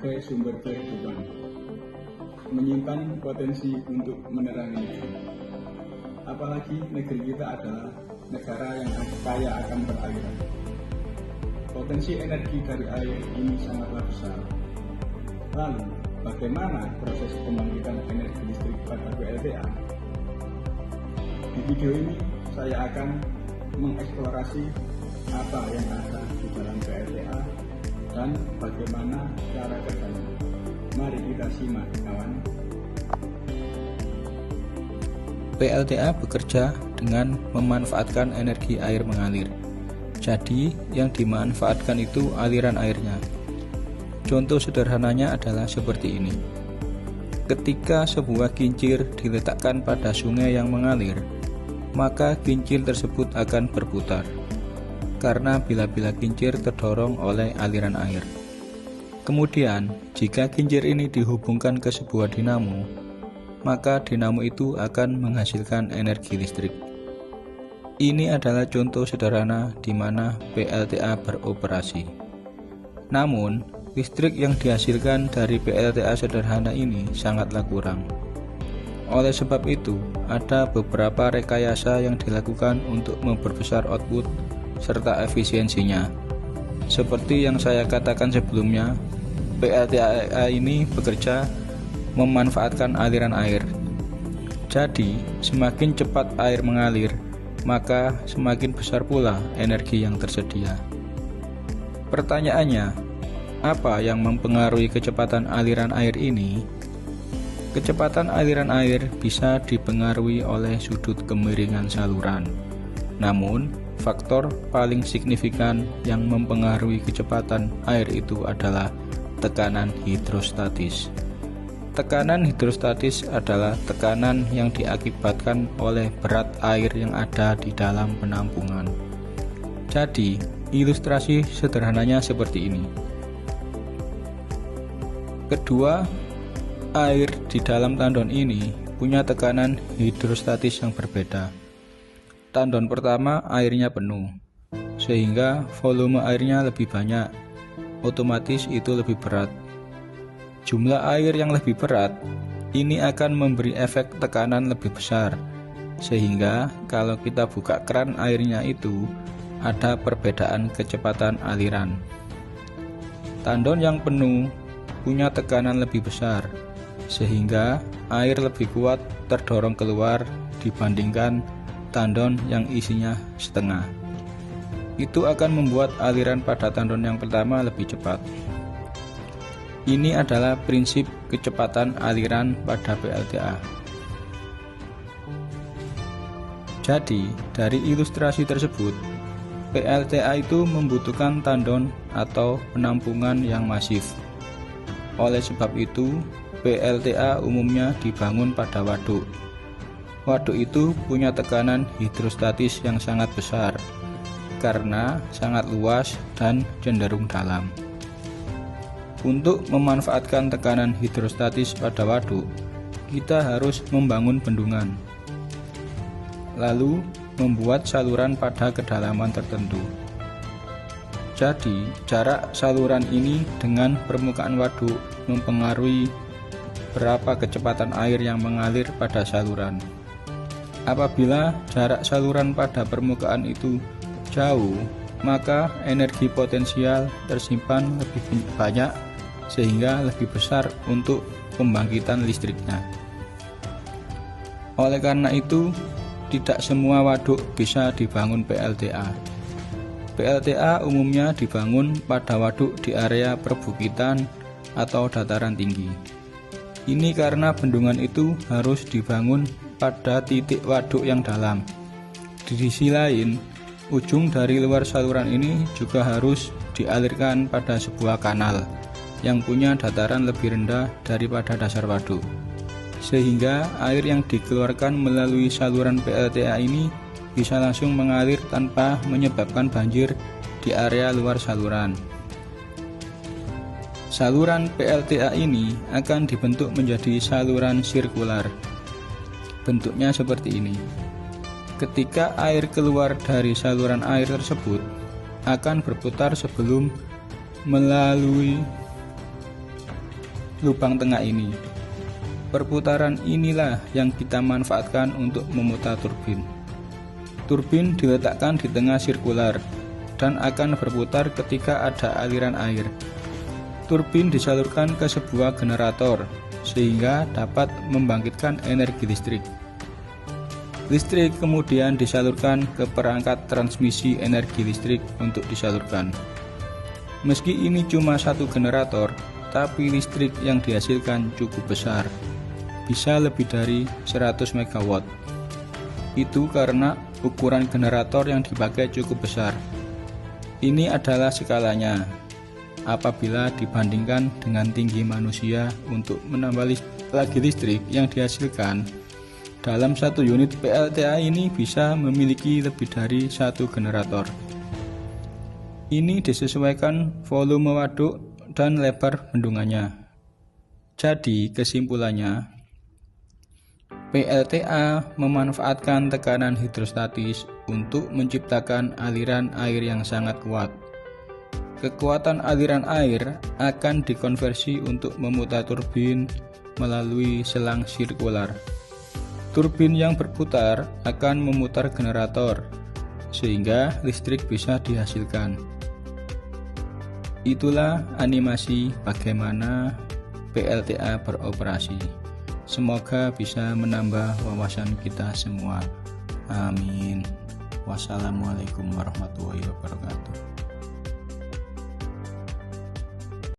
sebagai sumber kehidupan, menyimpan potensi untuk menerangi negeri. Apalagi negeri kita adalah negara yang kaya akan perairan. Potensi energi dari air ini sangatlah besar. Lalu, bagaimana proses pembangkitan energi listrik pada PLTA? Di video ini saya akan mengeksplorasi apa yang ada di dalam PLTA dan bagaimana cara kerjanya. Mari kita simak, kawan. PLTA bekerja dengan memanfaatkan energi air mengalir. Jadi, yang dimanfaatkan itu aliran airnya. Contoh sederhananya adalah seperti ini. Ketika sebuah kincir diletakkan pada sungai yang mengalir, maka kincir tersebut akan berputar, karena bila-bila kincir terdorong oleh aliran air. Kemudian, jika kincir ini dihubungkan ke sebuah dinamo, maka dinamo itu akan menghasilkan energi listrik. Ini adalah contoh sederhana di mana PLTA beroperasi. Namun, listrik yang dihasilkan dari PLTA sederhana ini sangatlah kurang. Oleh sebab itu, ada beberapa rekayasa yang dilakukan untuk memperbesar output serta efisiensinya. Seperti yang saya katakan sebelumnya, PLTA ini bekerja memanfaatkan aliran air. Jadi, semakin cepat air mengalir, maka semakin besar pula energi yang tersedia. Pertanyaannya, apa yang mempengaruhi kecepatan aliran air ini? Kecepatan aliran air bisa dipengaruhi oleh sudut kemiringan saluran. Namun, faktor paling signifikan yang mempengaruhi kecepatan air itu adalah tekanan hidrostatis. Tekanan hidrostatis adalah tekanan yang diakibatkan oleh berat air yang ada di dalam penampungan. Jadi, ilustrasi sederhananya seperti ini. Kedua, air di dalam tandon ini punya tekanan hidrostatis yang berbeda. Tandon pertama airnya penuh, sehingga volume airnya lebih banyak, otomatis itu lebih berat. Jumlah air yang lebih berat ini akan memberi efek tekanan lebih besar, sehingga kalau kita buka keran airnya itu ada perbedaan kecepatan aliran. Tandon yang penuh punya tekanan lebih besar, sehingga air lebih kuat terdorong keluar dibandingkan tandon yang isinya setengah. Itu akan membuat aliran pada tandon yang pertama lebih cepat. Ini adalah prinsip kecepatan aliran pada PLTA. Jadi, dari ilustrasi tersebut, PLTA itu membutuhkan tandon atau penampungan yang masif. Oleh sebab itu, PLTA umumnya dibangun pada waduk. Waduk itu punya tekanan hidrostatis yang sangat besar, karena sangat luas dan cenderung dalam. Untuk memanfaatkan tekanan hidrostatis pada waduk, kita harus membangun bendungan, lalu membuat saluran pada kedalaman tertentu. Jadi, jarak saluran ini dengan permukaan waduk mempengaruhi berapa kecepatan air yang mengalir pada saluran. Apabila jarak saluran pada permukaan itu jauh, maka energi potensial tersimpan lebih banyak sehingga lebih besar untuk pembangkitan listriknya. Oleh karena itu, tidak semua waduk bisa dibangun PLTA. PLTA umumnya dibangun pada waduk di area perbukitan atau dataran tinggi. Ini karena bendungan itu harus dibangun pada titik waduk yang dalam. Di sisi lain, ujung dari luar saluran ini juga harus dialirkan pada sebuah kanal yang punya dataran lebih rendah daripada dasar waduk, sehingga air yang dikeluarkan melalui saluran PLTA ini bisa langsung mengalir tanpa menyebabkan banjir di area luar saluran. Saluran PLTA ini akan dibentuk menjadi saluran sirkular. Bentuknya seperti ini. Ketika air keluar dari saluran air tersebut, akan berputar sebelum melalui lubang tengah ini. Perputaran inilah yang kita manfaatkan untuk memutar turbin. Turbin diletakkan di tengah sirkular dan akan berputar ketika ada aliran air. Turbin disalurkan ke sebuah generator sehingga dapat membangkitkan energi listrik. Listrik kemudian disalurkan ke perangkat transmisi energi listrik untuk disalurkan. Meski ini cuma satu generator, tapi listrik yang dihasilkan cukup besar, bisa lebih dari 100 MW. Itu karena ukuran generator yang dipakai cukup besar. Ini adalah skalanya. Apabila dibandingkan dengan tinggi manusia untuk menambah lagi listrik yang dihasilkan, dalam satu unit PLTA ini bisa memiliki lebih dari satu generator. Ini disesuaikan volume waduk dan lebar bendungannya. Jadi kesimpulannya, PLTA memanfaatkan tekanan hidrostatis untuk menciptakan aliran air yang sangat kuat. Kekuatan aliran air akan dikonversi untuk memutar turbin melalui selang sirkular. Turbin yang berputar akan memutar generator, sehingga listrik bisa dihasilkan. Itulah animasi bagaimana PLTA beroperasi. Semoga bisa menambah wawasan kita semua. Amin. Wassalamualaikum warahmatullahi wabarakatuh.